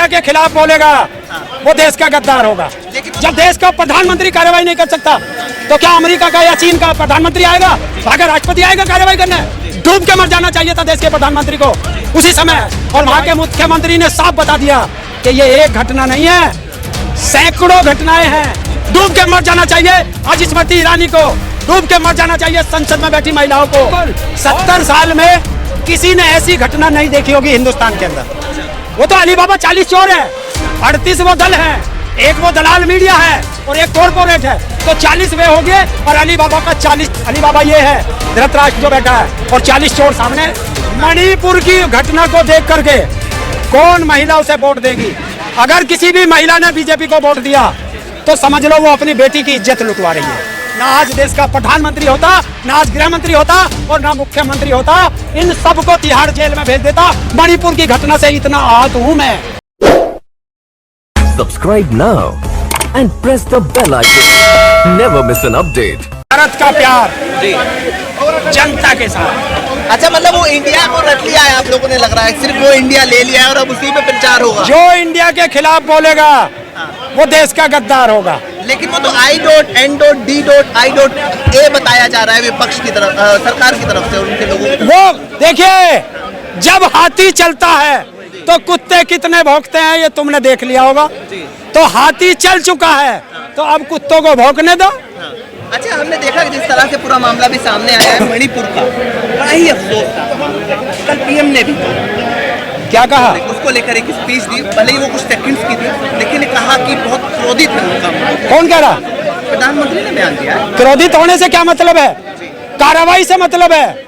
India के खिलाफ बोलेगा वो देश का गद्दार होगा। जब देश का प्रधानमंत्री कार्रवाई नहीं कर सकता तो क्या अमेरिका का या चीन का प्रधानमंत्री आएगा? भागा राष्ट्रपति आएगा कार्रवाई करने? डूब के मर जाना चाहिए था देश के प्रधानमंत्री को उसी समय। और वहां के मुख्यमंत्री ने साफ बता दिया कि ये एक घटना नहीं है, सैकड़ों घटनाएं हैं। डूब के मर जाना चाहिए आज स्मृति ईरानी को, डूब के मर जाना चाहिए संसद में बैठी महिलाओं को। 70 साल में किसी ने ऐसी घटना नहीं देखी होगी हिंदुस्तान के अंदर। वो तो अलीबाबा 40 चोर है, 38 वो दल है, एक वो दलाल मीडिया है और एक कॉर्पोरेट है, तो 40 वे हो गए। और अलीबाबा का 40, अलीबाबा ये है धृतराष्ट्र जो बैठा है और 40 चोर सामने। मणिपुर की घटना को देख करके कौन महिला उसे वोट देगी? अगर किसी भी महिला ने बीजेपी को वोट दिया तो समझ लो वो अपनी बेटी की इज्जत लुटवा रही है। ना आज देश का प्रधानमंत्री होता, ना आज गृह मंत्री होता और ना मुख्यमंत्री होता, इन सबको तिहाड़ जेल में भेज देता। मणिपुर की घटना से इतना आहत हूं मैं। Subscribe now and press the bell icon. Never miss an update. Bharat का प्यार जनता के साथ। अच्छा, मतलब वो इंडिया को रट लिया है आप लोगों ने, लग रहा है सिर्फ वो इंडिया ले लिया है और अब उसी पे प्रचार होगा। जो इंडिया के खिलाफ बोलेगा वो देश का गद्दार होगा। लेकिन वो तो I.N.D.I.A बताया जा रहा है विपक्ष की तरफ, सरकार की तरफ से, उनके लोगों की तरफ। वो देखिए, जब हाथी चलता है तो कुत्ते कितने भौंकते हैं ये तुमने देख लिया होगा। तो हाथी चल चुका है तो अब कुत्तों को भौंकने दो। अच्छा, हमने देखा कि जिस तरह से पूरा मामला भी सामने आया है मणिपुर का, बड़ा ही अफसोस था। कल पीएम ने भी क्या कहा? उसको लेकर एक स्पीच दी, भले ही वो कुछ सेकंड्स की थी, लेकिन कहा कि बहुत क्रोधित है उनका। कौन कह रहा? प्रधानमंत्री ने बयान दिया। क्रोधित होने से क्या मतलब है? कार्रवाई से मतलब है।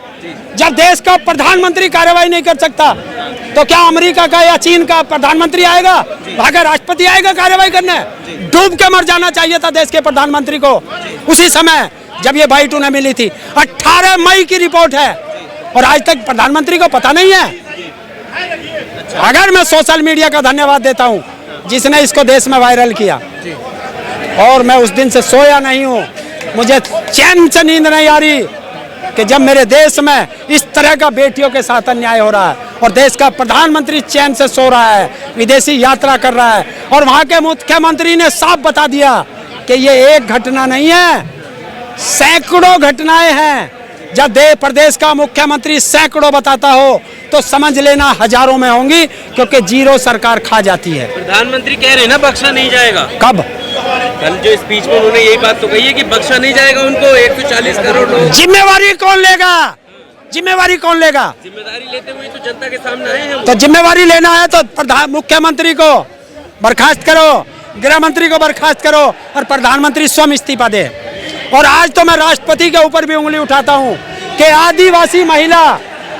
जब देश का प्रधानमंत्री कार्रवाई नहीं कर सकता तो क्या अमेरिका का या चीन का प्रधानमंत्री आएगा? भागा राष्ट्रपति आएगा कार्रवाई करने? डूब के मर जाना चाहिए था देश के प्रधानमंत्री को उसी समय जब ये बाइटू ने मिली थी। 18 मई की रिपोर्ट है और आज तक प्रधानमंत्री को पता नहीं है। अगर मैं सोशल मीडिया का धन्यवाद देता हूं जिसने इसको देश में वायरल किया, और मैं उस दिन से सोया नहीं हूं, मुझे चैन से नींद नहीं आ रही कि जब मेरे देश में इस तरह का बेटियों के साथ अन्याय हो रहा है और देश का प्रधानमंत्री चैन से सो रहा है, विदेशी यात्रा कर रहा है और वहां के मुख्यमंत्री ने साफ बता दिया कि ये एक घटना नहीं है, सैकड़ों घटनाएं हैं। जब प्रदेश का मुख्यमंत्री सैकड़ों बताता हो तो समझ लेना हजारों में होंगी, क्योंकि जीरो सरकार खा जाती है। प्रधानमंत्री कह रहे हैं ना बख्शा नहीं जाएगा। कब? कल जो स्पीच में उन्होंने यही बात तो कही है कि बख्शा नहीं जाएगा उनको 140 करोड़ लोग। जिम्मेवारी कौन लेगा? जिम्मेवारी कौन लेगा? जिम्मेदारी लेते हुए तो जनता के सामने आए हैं। तो जिम्मेवारी लेना है तो मुख्यमंत्री को बर्खास्त करो, गृह मंत्री को बर्खास्त करो और प्रधानमंत्री स्वयं इस्तीफा दे। और आज तो मैं राष्ट्रपति के ऊपर भी उंगली उठाता हूं कि आदिवासी महिला,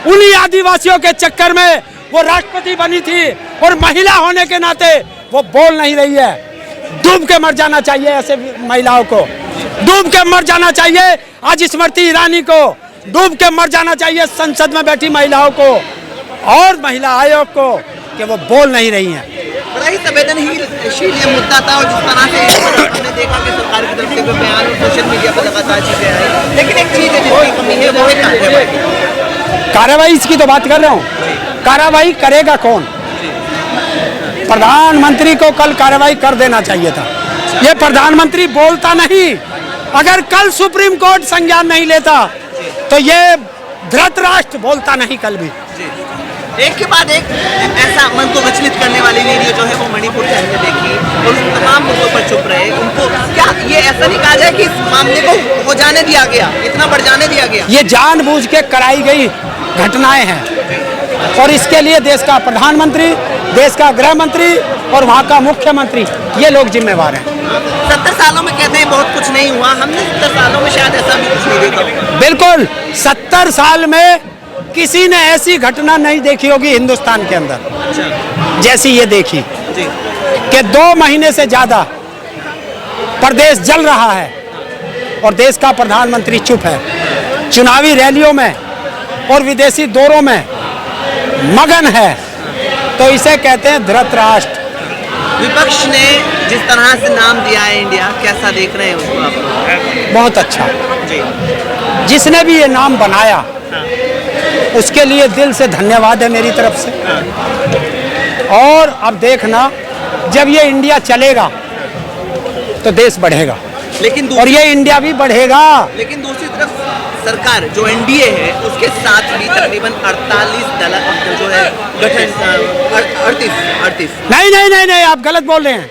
उन्हीं आदिवासियों के चक्कर में वो राष्ट्रपति बनी थी और महिला होने के नाते वो बोल नहीं रही है। डूब के मर जाना चाहिए ऐसे महिलाओं को, डूब के मर जाना चाहिए आज स्मृति ईरानी को, डूब के मर जाना चाहिए संसद में बैठी महिलाओं को और महिला आयोग को कि वो बोल नहीं रही हैं। बड़ा ही संवेदनशील ये मुद्दा था और जिस तरह से हमने देखा कि सरकार की तरफ से कोई बयान और सोशल मीडिया पर लगातार चीजें आई, लेकिन एक चीज है जिसकी कमी है वो है कार्रवाई। कार्रवाई इसकी तो बात कर रहा हूँ, कार्रवाई करेगा कौन? प्रधानमंत्री को कल कार्रवाई कर देना चाहिए था। ये प्रधानमंत्री बोलता नहीं। अगर कल सुप्रीम कोर्ट संज्ञान नहीं लेता तो ये धृतराष्ट्र बोलता नहीं कल भी। एक के बाद एक ऐसा मन को विचलित करने वाली वीडियो जो है वो मणिपुर से हमने देखी और उन तमाम मुद्दों पर चुप रहे। उनको क्या ये ऐसा नहीं कहा जाए कि इस मामले को हो जाने दिया गया, इतना बढ़ जाने दिया गया? ये जानबूझ के कराई गई घटनाएं हैं और इसके लिए देश का प्रधानमंत्री, देश का गृह मंत्री और वहाँ का मुख्यमंत्री ये लोग जिम्मेवार हैं। 70 सालों में कहते हैं बहुत कुछ नहीं हुआ, हमने 70 सालों में शायद ऐसा भी कुछ नहीं देखा। बिल्कुल, 70 साल में किसी ने ऐसी घटना नहीं देखी होगी हिंदुस्तान के अंदर जैसी ये देखी कि 2 महीने से ज्यादा प्रदेश जल रहा है और देश का प्रधानमंत्री चुप है, चुनावी रैलियों में और विदेशी दौरों में मगन है। तो इसे कहते हैं धृतराष्ट्र। विपक्ष ने जिस तरह से नाम दिया है इंडिया, कैसा देख रहे हैं उसको आप? बहुत अच्छा जी। जिसने भी ये नाम बनाया उसके लिए दिल से धन्यवाद है मेरी तरफ से। और अब देखना, जब ये इंडिया चलेगा तो देश बढ़ेगा, लेकिन और ये इंडिया भी बढ़ेगा। लेकिन दूसरी तरफ सरकार जो एनडीए है उसके साथ भी तकरीबन 48 दल जो है गठन 38 नहीं नहीं नहीं नहीं, आप गलत बोल रहे हैं।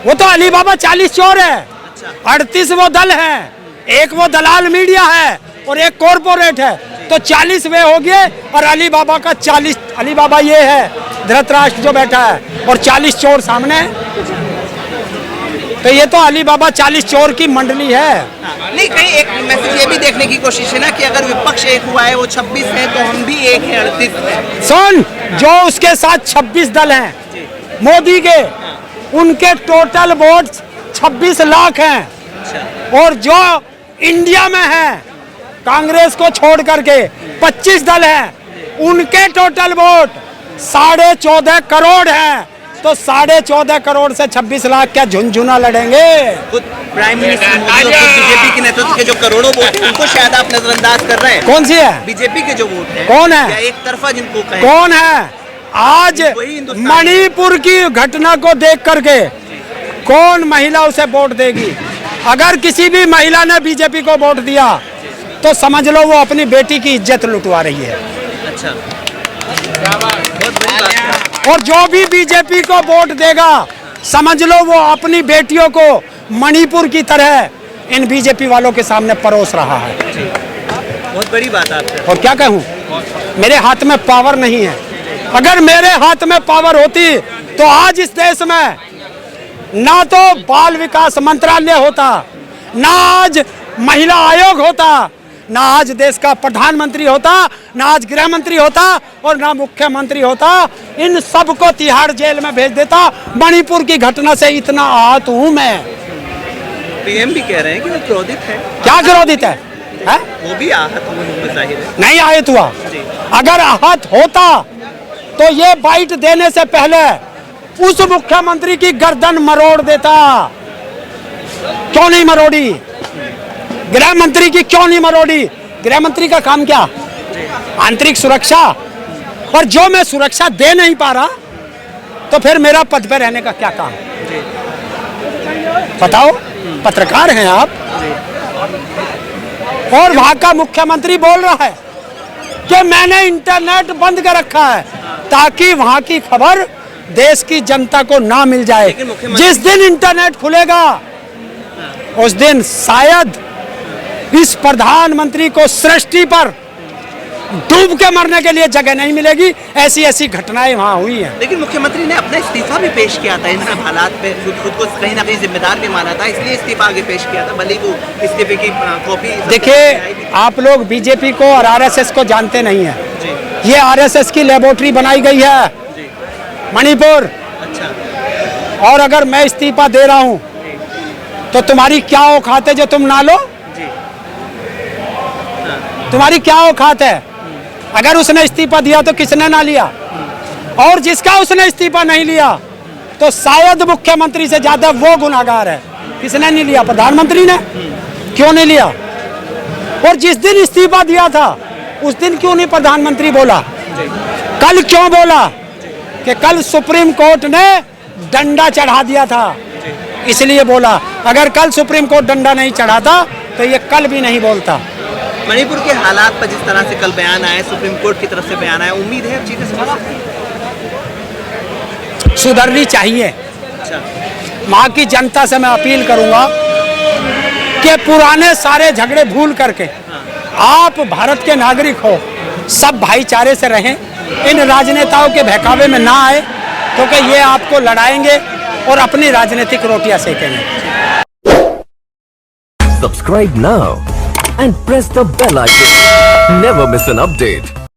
वो तो अली बाबा 40 चोर है, अच्छा 38 वो दल है, एक वो दलाल मीडिया है और एक कॉरपोरेट है, तो 40 वे हो गए और अली बाबा का 40। अली बाबा ये है धृतराष्ट्र जो बैठा है और 40 चोर सामने है, तो ये तो अली बाबा 40 चोर की मंडली है। नहीं, कहीं एक मैसेज ये भी देखने की कोशिश है ना कि अगर विपक्ष एक हुआ है, वो 26 है, तो हम भी एक है 38 है। सुन, जो उसके साथ 26 दल हैं मोदी के, उनके टोटल वोट 26 लाख हैं, और जो इंडिया में है कांग्रेस को छोड़ करके 25 दल हैं, उनके टोटल वोट 14.5 करोड़ हैं। तो 14.5 करोड़ से 26 लाख क्या झुनझुना लड़ेंगे? खुद प्राइम मिनिस्टर मोदी और खुद बीजेपी के नेतृत्व के जो करोड़ों वोट हैं उनको शायद आप नजरअंदाज कर रहे हैं। कौन सी है? बीजेपी के जो वोट हैं, कौन है? या एक तरफा जिनको कहें, कौन है? आज वही हिंदुस्तान मणिपुर की घटना को देख करके कौन महिला उसे वोट देगी? अगर किसी भी महिला ने बीजेपी को वोट दिया तो समझ लो वो अपनी बेटी की इज्जत लुटवा रही है। अच्छा, बहुत बड़ी बात है। और जो भी बीजेपी को वोट देगा समझ लो वो अपनी बेटियों को मणिपुर की तरह इन बीजेपी वालों के सामने परोस रहा है। बहुत बड़ी बात आपने। और क्या कहूँ, मेरे हाथ में पावर नहीं है। अगर मेरे हाथ में पावर होती तो आज इस देश में ना तो बाल विकास मंत्रालय होता, ना आज महिला आयोग होता, ना आज देश का प्रधानमंत्री होता, ना आज गृह मंत्री होता, और ना मुख्यमंत्री होता। इन सबको तिहाड़ जेल में भेज देता। मणिपुर की घटना से इतना आहत हूं मैं। पीएम भी कह रहे हैं कि वो क्रोधित है। क्या क्रोधित है? वो भी आहत हुए, जाहिर है। नहीं आहत हुआ। अगर आहत होता तो ये बाइट देने से पहले उस मुख्यमंत्री की गर्दन मरोड़ देता। क्यों नहीं मरोड़ी? गृह मंत्री की क्यों नहीं मरोड़ी? गृह मंत्री का काम क्या? आंतरिक सुरक्षा। और जो मैं सुरक्षा दे नहीं पा रहा तो फिर मेरा पद पे रहने का क्या काम? बताओ, पत्रकार हैं आप। और वहां का मुख्यमंत्री बोल रहा है कि मैंने इंटरनेट बंद कर रखा है ताकि वहां की खबर देश की जनता को ना मिल जाए। जिस दिन इंटरनेट खुलेगा उस दिन शायद इस प्रधानमंत्री को सृष्टि पर डूब के मरने के लिए जगह नहीं मिलेगी। ऐसी ऐसी घटनाएं वहां हुई हैं। लेकिन मुख्यमंत्री ने अपना इस्तीफा भी पेश किया था इन सब हालात पे, खुद को कहीं ना कहीं जिम्मेदार भी माना था, इसलिए इस्तीफा आगे पेश किया था, भले ही वो इस्तीफे की कॉपी। देखिए, आप लोग बीजेपी को और आरएसएस को जानते नहीं हैं। ये आरएसएस की लेबोरेटरी बनाई गई है मणिपुर। अच्छा। और अगर मैं इस्तीफा दे रहा हूं तो तुम्हारी क्या औकात है जो तुम ना लो? तुम्हारी क्या औकात है? अगर उसने इस्तीफा दिया तो किसने ना लिया? और जिसका उसने इस्तीफा नहीं लिया तो शायद मुख्यमंत्री से ज्यादा वो गुनाहगार है। किसने नहीं लिया? प्रधानमंत्री ने। क्यों नहीं लिया? और जिस दिन इस्तीफा दिया था उस दिन क्यों नहीं प्रधानमंत्री बोला? कल क्यों बोला? कि कल सुप्रीम कोर्ट ने डंडा चढ़ा दिया था, इसलिए बोला। अगर कल सुप्रीम कोर्ट डंडा नहीं चढ़ाता तो ये कल भी नहीं बोलता। मणिपुर के हालात पर जिस तरह से कल बयान आए, सुप्रीम कोर्ट की तरफ से बयान आया, उम्मीद है अब चीजें समझ सकते हैं? सुधरनी चाहिए। अच्छा। वहाँ की जनता से मैं अपील करूंगा कि पुराने सारे झगड़े भूल करके आप भारत के नागरिक हो, सब भाईचारे से रहें, इन राजनेताओं के बहकावे में ना आए, क्योंकि ये आपको लड़ाएंगे और अपनी राजनीतिक रोटियां सेकेंगे। Subscribe now and press the bell icon. Never miss an update.